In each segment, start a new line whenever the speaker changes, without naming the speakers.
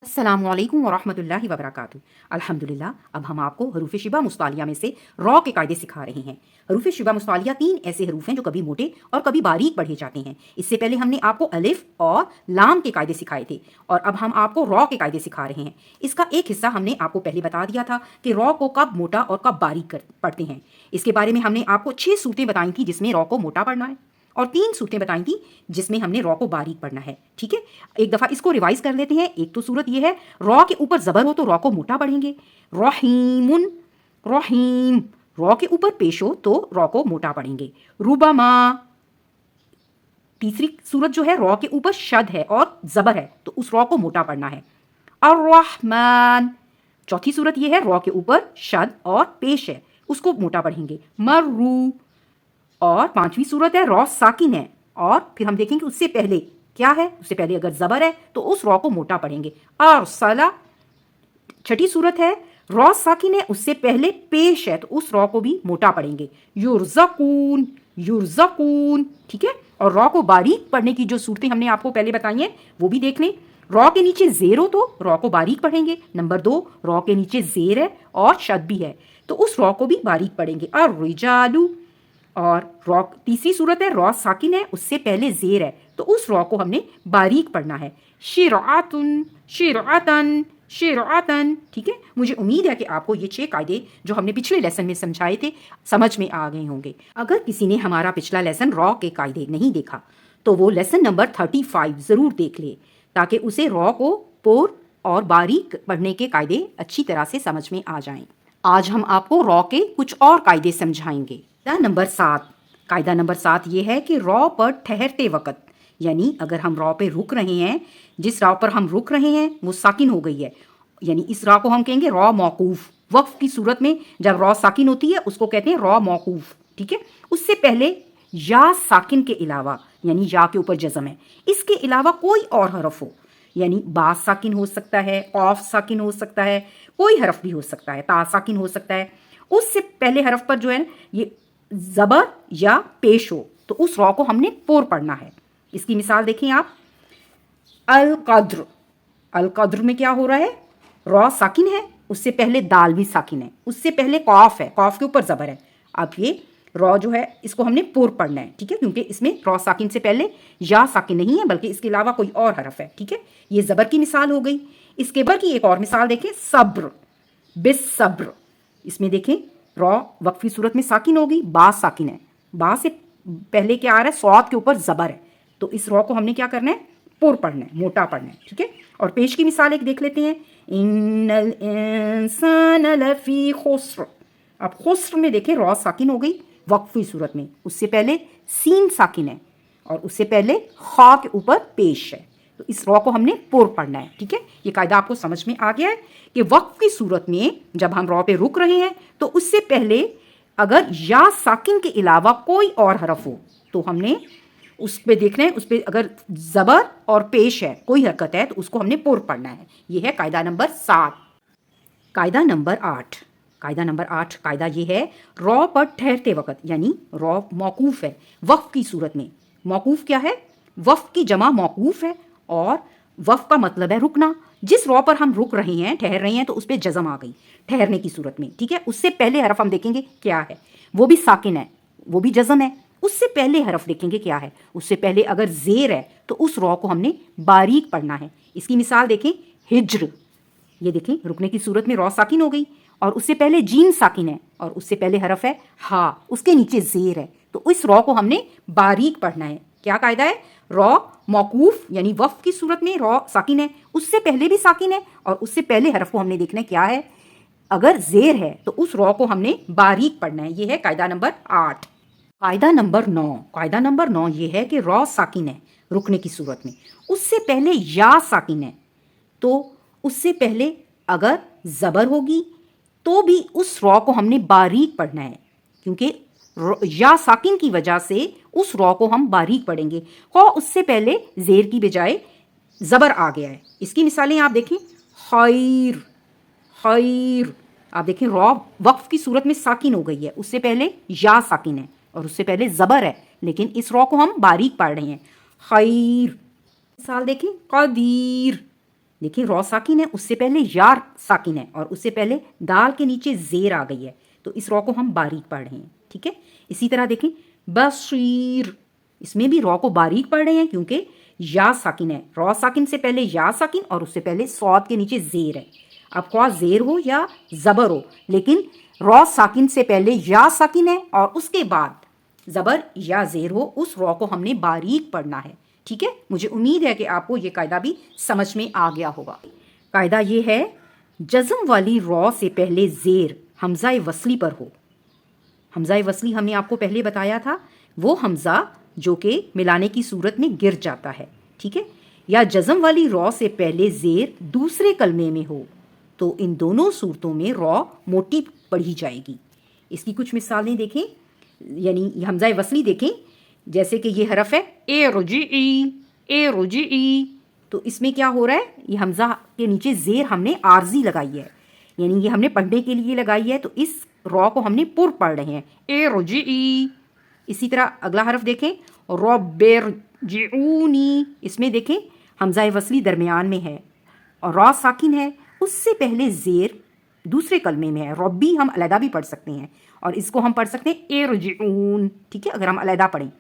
अस्सलामुअलैकुम वरहमतुल्लाहि वबरकातुहू। अल्हम्दुलिल्लाह, अब हम आपको हरूफ शिबा मुस्तालिया में से रॉ के कायदे सिखा रहे हैं। हरूफ शिबा मुस्तालिया 3 ऐसे हरूफ हैं जो कभी मोटे और कभी बारीक पढ़े जाते हैं। इससे पहले हमने आपको अलिफ और लाम के कायदे सिखाए थे और अब हम आपको रॉ के कायदे सिखा रहे हैं। इसका एक हिस्सा हमने आपको पहले बता दिया था कि रॉ को कब मोटा और कब बारीक पढ़ते हैं। इसके बारे में हमने आपको 6 सूरतें बताई थी जिसमें रॉ को मोटा पढ़ना है और 3 सूरतें बताई थी जिसमें हमने रॉ को बारीक पढ़ना है। ठीक है, एक दफ़ा इसको रिवाइज कर लेते हैं। एक तो सूरत ये है, रॉ के ऊपर ज़बर हो तो रॉ को मोटा पढ़ेंगे, रहीमुन, रहीम। रॉ के ऊपर पेश हो तो रॉ को मोटा पढ़ेंगे, रुबमा। तीसरी सूरत जो है, रॉ के ऊपर शद है और ज़बर है तो उस रॉ को मोटा पढ़ना है, अर्रहमान। चौथी सूरत ये है, रॉ के ऊपर शद और पेश है, उसको मोटा पढ़ेंगे, मर्रू। और पांचवी सूरत है, रॉ साकिन है और फिर हम देखेंगे उससे पहले क्या है, उससे पहले अगर ज़बर है तो उस रॉ को मोटा पढ़ेंगे, अरसला। छठी सूरत है, रॉ साकिन है, उससे पहले पेश है तो उस रॉ को भी मोटा पढ़ेंगे, युरज़कून, युरज़कून। ठीक है, और रॉ को बारीक पढ़ने की जो सूरतें हमने आपको पहले बताई हैं वो भी देख लें। रॉ के नीचे ज़ेर हो तो रॉ को बारीक पढ़ेंगे। नंबर 2, रॉ के नीचे ज़ेर है और शद भी है तो उस रॉ को भी बारीक पढ़ेंगे, अर्रिजालू। और रॉ तीसरी सूरत है, रॉ साकिन है, उससे पहले ज़ेर है तो उस रॉ को हमने बारीक पढ़ना है, शिरआतुन, शिरआतन, शिरआतन। ठीक है, मुझे उम्मीद है कि आपको ये 6 कायदे जो हमने पिछले लेसन में समझाए थे समझ में आ गए होंगे। अगर किसी ने हमारा पिछला लेसन रॉ के कायदे नहीं देखा तो वो लेसन नंबर 35 ज़रूर देख ले ताकि उसे रॉ को पोर और बारीक पढ़ने के कायदे अच्छी तरह से समझ में आ जाएं। आज हम आपको रॉ के कुछ और कायदे समझाएंगे। कायदा नंबर 7 ये है कि रॉ पर ठहरते वक्त, यानी अगर हम रॉ पे रुक रहे हैं, जिस रॉ पर हम रुक रहे हैं वो साकिन हो गई है, यानी इस रॉ को हम कहेंगे रॉ मौकूफ। वक्फ की सूरत में जब रॉ साकिन होती है उसको कहते हैं रॉ मौकूफ। ठीक है, उससे पहले या साकिन के अलावा, यानी या के ऊपर जज़म है, इसके अलावा कोई और हरफ हो, यानी बा साकिन हो सकता है, कौफ साकिन हो सकता है, कोई हरफ भी हो सकता है, ता साकिन हो सकता है, उससे पहले हरफ पर जो है ये ज़बर या पेश हो तो उस रॉ को हमने पोर पढ़ना है। इसकी मिसाल देखें आप, अल कद्र। अल कद्र में क्या हो रहा है, रॉ साकिन है, उससे पहले दाल भी साकिन है, उससे पहले कौफ है, कौफ के ऊपर ज़बर है। अब ये रॉ जो है इसको हमने पोर पढ़ना है। ठीक है, क्योंकि इसमें रॉ साकिन से पहले या साकिन नहीं है बल्कि इसके अलावा कोई और हरफ है। ठीक है, ये ज़बर की मिसाल हो गई। इसके बर की एक और मिसाल देखें, सब्र, बिस सब्र। इसमें देखें रॉ वक्फी सूरत में साकिन हो गई, बा साकिन है, बा से पहले क्या आ रहा है, सौद के ऊपर ज़बर है तो इस रॉ को हमने क्या करना है, पोर पढ़ना है, मोटा पढ़ना है। ठीक है, और पेश की मिसाल एक देख लेते हैं, इन्नल इंसान लफी खुस्र। अब खुस्र में देखें रॉ साकिन हो गई वक्फी सूरत में, उससे पहले सीन साकिन है और उससे पहले खा के ऊपर पेश है तो इस रॉ को हमने पोर पढ़ना है। ठीक है, ये कायदा आपको समझ में आ गया है कि वक्फ की सूरत में जब हम रॉ पे रुक रहे हैं तो उससे पहले अगर या साकिन के अलावा कोई और हरफ हो तो हमने उस पर देखना है, उस पर अगर ज़बर और पेश है, कोई हरकत है तो उसको हमने पोर पढ़ना है। ये है कायदा नंबर 7। कायदा नंबर 8। कायदा ये है, रॉ पर ठहरते वक्त, यानी रॉ मौकूफ़ है वक्फ की सूरत में। मौकूफ़ क्या है, वक्फ की जमा मौकूफ़ है और वक्फ का मतलब है रुकना। जिस रॉ पर हम रुक रहे हैं, ठहर रहे हैं तो उस पर जज़म आ गई ठहरने की सूरत में। ठीक है, उससे पहले हरफ हम देखेंगे क्या है, वो भी साकिन है, वो भी जज़म है। उससे पहले हरफ देखेंगे क्या है, उससे पहले अगर ज़ेर है तो उस रॉ को हमने बारीक पढ़ना है। इसकी मिसाल देखें, हिज्र। ये देखें रुकने की सूरत में रॉ साकिन हो गई और उससे पहले जीन साकिन है और उससे पहले हरफ है हा, उसके नीचे ज़ेर है तो इस रॉ को हमने बारीक पढ़ना है। क्या कायदा है, रॉ मौकूफ यानी वक्फ की सूरत में रॉ साकिन है, उससे पहले भी साकिन है और उससे पहले हरफ को हमने देखना है क्या है, अगर ज़ेर है तो उस रॉ को हमने बारीक पढ़ना है। ये है कायदा नंबर 8। कायदा नंबर 9 ये है कि रॉ साकिन है रुकने की सूरत में, उससे पहले या साकिन है तो उससे पहले अगर ज़बर होगी तो भी उस रॉ को हमने बारीक पढ़ना है, क्योंकि या साकिन की वजह से उस रॉ को हम बारीक पढ़ेंगे और उससे पहले ज़ेर की बजाय ज़बर आ गया है। इसकी मिसालें आप देखें, खैर, खैर। आप देखें रॉ वक्फ की सूरत में साकिन हो गई है, उससे पहले या साकिन है और उससे पहले ज़बर है, लेकिन इस रॉ को हम बारीक पढ़ रहे हैं, खैर। मिसाल देखें, कदीर, देखिए रॉ साकिन है, उससे पहले यार साकिन है और उससे पहले दाल के नीचे जेर आ गई है, तो इस रॉ को हम बारीक पढ़ रहे हैं, ठीक है। इसी तरह देखें बशीर, इसमें भी रॉ को बारीक पढ़ रहे हैं क्योंकि या साकिन है, रॉ साकिन से पहले या साकिन और उससे पहले सौद के नीचे जेर है। अब ख्वाह जेर हो या ज़बर हो, लेकिन रॉ साकिन से पहले या साकिन है और उसके बाद ज़बर या जेर हो, उस रॉ को हमने बारीक पढ़ना है, ठीक है। मुझे उम्मीद है कि आपको ये कायदा भी समझ में आ गया होगा। कायदा ये है, जज़म वाली रॉ से पहले जेर हमज़ा वसली पर हो। हमज़ा वसली हमने आपको पहले बताया था, वो हमज़ा जो कि मिलाने की सूरत में गिर जाता है, ठीक है। या जज़म वाली रॉ से पहले जेर दूसरे कलमे में हो, तो इन दोनों सूरतों में रॉ मोटी पढ़ी जाएगी। इसकी कुछ मिसालें देखें, यानी हमज़ा वसली देखें, जैसे कि ये हरफ है ए रुजी, तो इसमें क्या हो रहा है, ये हमज़ा के नीचे जेर हमने आर्जी लगाई है, यानी ये हमने पढ़ने के लिए लगाई है, तो इस रॉ को हमने पुर पढ़ रहे हैं, ए रुजी। इसी तरह अगला हरफ देखें रब्बिरजिऊनी, इसमें देखें हमज़ा वसली दरमियान में है और रॉ साकिन है, उससे पहले जेर दूसरे कलमे में है। रब्बी हम अलहदा भी पढ़ सकते हैं और इसको हम पढ़ सकते हैं इरजिऊन, ठीक है, अगर हम अलहदा पढ़ें।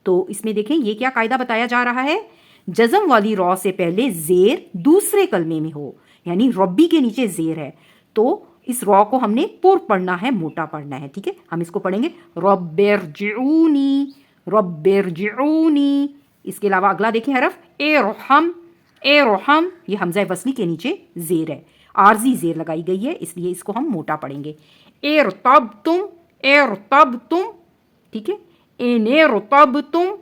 तो इसमें देखें ये क्या कायदा बताया जा रहा है, जज़म वाली रॉ से पहले जेर दूसरे कलमे में हो, यानी रब्बी के नीचे जेर है, तो इस रॉ को हमने पुर पढ़ना है, मोटा पढ़ना है, ठीक है। हम इसको पढ़ेंगे रब्बिरजिऊनी, रब्बिरजिऊनी। इसके अलावा अगला देखें हरफ इरहम, इरहम, ये हमज़ा वसली के नीचे जेर है, आर्जी जेर लगाई गई है, इसलिए इसको हम मोटा पढ़ेंगे। इरतबतुम, इरतबतुम, ठीक है, इनिरतबतुम,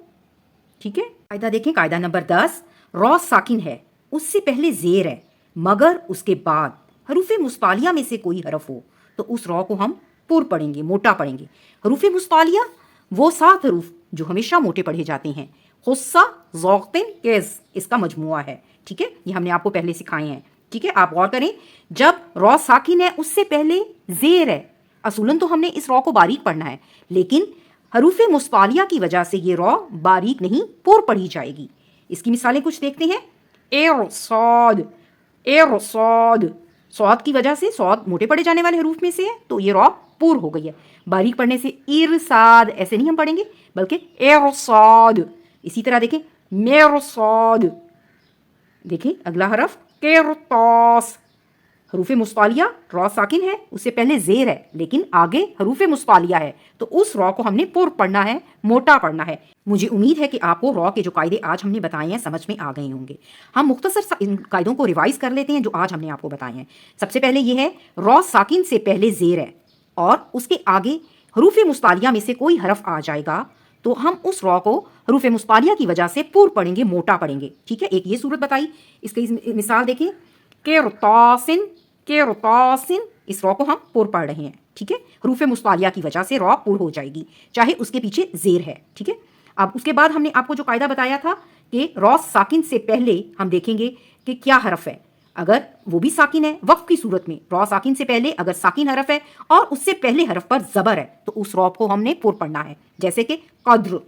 ठीक है। कायदा देखें, कायदा नंबर 10, रॉ साकिन है, उससे पहले जेर है, मगर उसके बाद हरूफे मुस्तालिया में से कोई हरफ हो, तो उस रॉ को हम पुर पढ़ेंगे, मोटा पढ़ेंगे। हरूफे मुस्तालिया वो 7 हरूफ जो हमेशा मोटे पढ़े जाते हैं, गुस्सा, ज़ौक़िन, केज़, इसका मजमुआ है, ठीक है, ये हमने आपको पहले सिखाए हैं, ठीक है। आप गौर करें, जब रॉ साकिन है उससे पहले जेर है, असूलन तो हमने इस रॉ को बारीक पढ़ना है, लेकिन हरूफे मुस्तालिया की वजह से ये रॉ बारीक नहीं पुर पढ़ी जाएगी। इसकी मिसालें कुछ देखते हैं। एरसौद, एरसौद, सौद की वजह से, सौद मोटे पढ़े जाने वाले हरूफ में से है, तो ये रॉ पुर हो गई है। बारीक पढ़ने से इरसाद ऐसे नहीं हम पढ़ेंगे, बल्कि एरसौद। इसी तरह देखें मेरसौद, देखें अगला हरफ किरतास, हरूफ मुस्तालिया, रॉ साकिन है, उससे पहले जेर है, लेकिन आगे हरूफ मुस्तालिया है, तो उस रॉ को हमने पुर पढ़ना है, मोटा पढ़ना है। मुझे उम्मीद है कि आपको रॉ के जो कायदे आज हमने बताए हैं समझ में आ गए होंगे। हम मुख्तसर इन कायदों को रिवाइज कर लेते हैं जो आज हमने आपको बताए हैं। सबसे पहले ये है, रॉ साकिन से पहले जेर है और उसके आगे हरूफ मुस्तालिया में से कोई हरफ आ जाएगा, तो हम उस रॉ को हरूफ मुस्तालिया की वजह से पुर पढ़ेंगे, मोटा पढ़ेंगे, ठीक है। एक ये सूरत बताई, इसकी मिसाल देखें, किरतासिन, किरतासिन, इस रॉ को हम पुर पढ़ रहे हैं, ठीक है। हरूफ मुस्तालिया की वजह से रॉ पुर हो जाएगी, चाहे उसके पीछे जेर है, ठीक है। अब उसके बाद हमने आपको जो कायदा बताया था कि रॉ साकिन से पहले हम देखेंगे कि क्या हरफ है, अगर वो भी साकिन है, वक्फ की सूरत में रॉ साकिन से पहले अगर साकिन हरफ है और उससे पहले हरफ पर ज़बर है, तो उस रॉ को हमने पुर पढ़ना है, जैसे कि कद्र,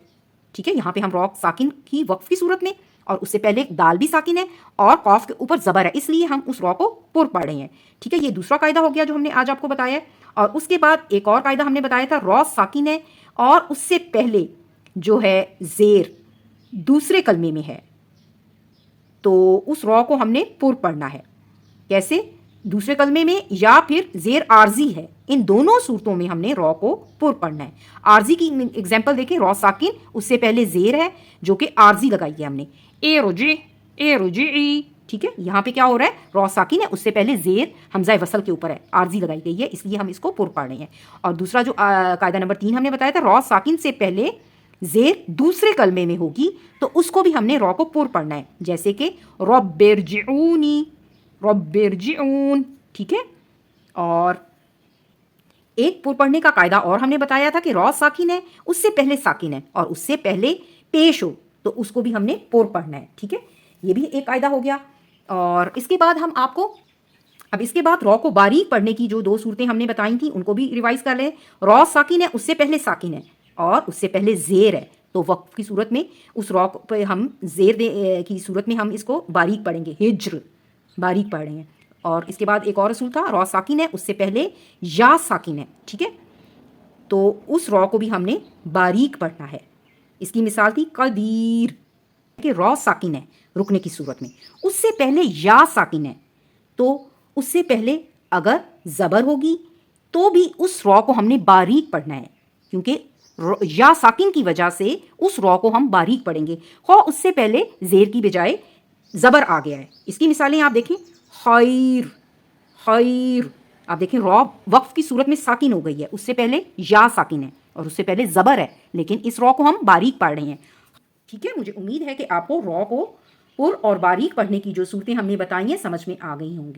ठीक है। यहाँ पे हम रॉ साकिन की वक्फ की सूरत में और उससे पहले दाल भी साकिन है और कॉफ के ऊपर ज़बर है, इसलिए हम उस रॉ को पुर पढ़ रहे हैं, ठीक है। ये दूसरा कायदा हो गया जो हमने आज आपको बताया है। और उसके बाद एक और कायदा हमने बताया था, रॉ साकिन है और उससे पहले जो है जेर दूसरे कलमे में है, तो उस रॉ को हमने पुर पढ़ना है। कैसे? दूसरे कलमे में या फिर जेर आर्जी है, इन दोनों सूरतों में हमने रॉ को पुर पढ़ना है। आर्जी की एग्जांपल देखें, रॉ साकिन, उससे पहले जेर है जो कि आर्जी लगाई है हमने, ए रुजी, ए रुजी, ठीक है। यहाँ पे क्या हो रहा है, रॉ साकिन है, उससे पहले जेर हमजा वसल के ऊपर है, आर्जी लगाई गई है, इसलिए हम इसको पुर पढ़ रहे हैं। और दूसरा जो कायदा नंबर 3 हमने बताया था, रॉ साकिन से पहले जेर दूसरे कलमे में होगी, तो उसको भी हमने रॉ को पुर पढ़ना है, जैसे कि रब्बिरजिऊनी, रब्बिरजिऊन, ठीक है। और एक पुर पढ़ने का कायदा और हमने बताया था कि रॉ साकिन है, उससे पहले साकिन है और उससे पहले पेश हो, तो उसको भी हमने पुर पढ़ना है, ठीक है। ये भी एक कायदा हो गया। और इसके बाद हम आपको, अब इसके बाद रॉ को बारीक पढ़ने की जो 2 सूरतें हमने बताई थी उनको भी रिवाइज कर लें। रॉ साकिन है, उससे पहले साकिन है और उससे पहले जेर है, तो वक्फ की सूरत में उस रॉ पे हम जेर की सूरत में हम इसको बारीक पढ़ेंगे, हिज्र, باریک پڑھ رہے ہیں. اور اس کے بعد ایک اور اصول تھا، را ساکن ہے، اس سے پہلے یا ساکن ہے، ٹھیک ہے، تو اس را کو بھی ہم نے باریک پڑھنا ہے. اس کی مثال تھی قدیر، کہ را ساکن ہے رکنے کی صورت میں، اس سے پہلے یا ساکن ہے، تو اس سے پہلے اگر زبر ہوگی تو بھی اس را کو ہم نے باریک پڑھنا ہے، کیونکہ یا ساکن کی وجہ سے اس را کو ہم باریک پڑھیں گے، خواہ اس سے پہلے زیر کی بجائے زبر آ گیا ہے. اس کی مثالیں آپ دیکھیں، خیر، خیر، آپ دیکھیں را وقف کی صورت میں ساکن ہو گئی ہے، اس سے پہلے یا ساکن ہے اور اس سے پہلے زبر ہے، لیکن اس را کو ہم باریک پڑھ رہے ہیں. ٹھیک ہے، مجھے امید ہے کہ آپ کو را کو پر اور باریک پڑھنے کی جو صورتیں ہم نے بتائی ہیں سمجھ میں آ گئی ہوں گی.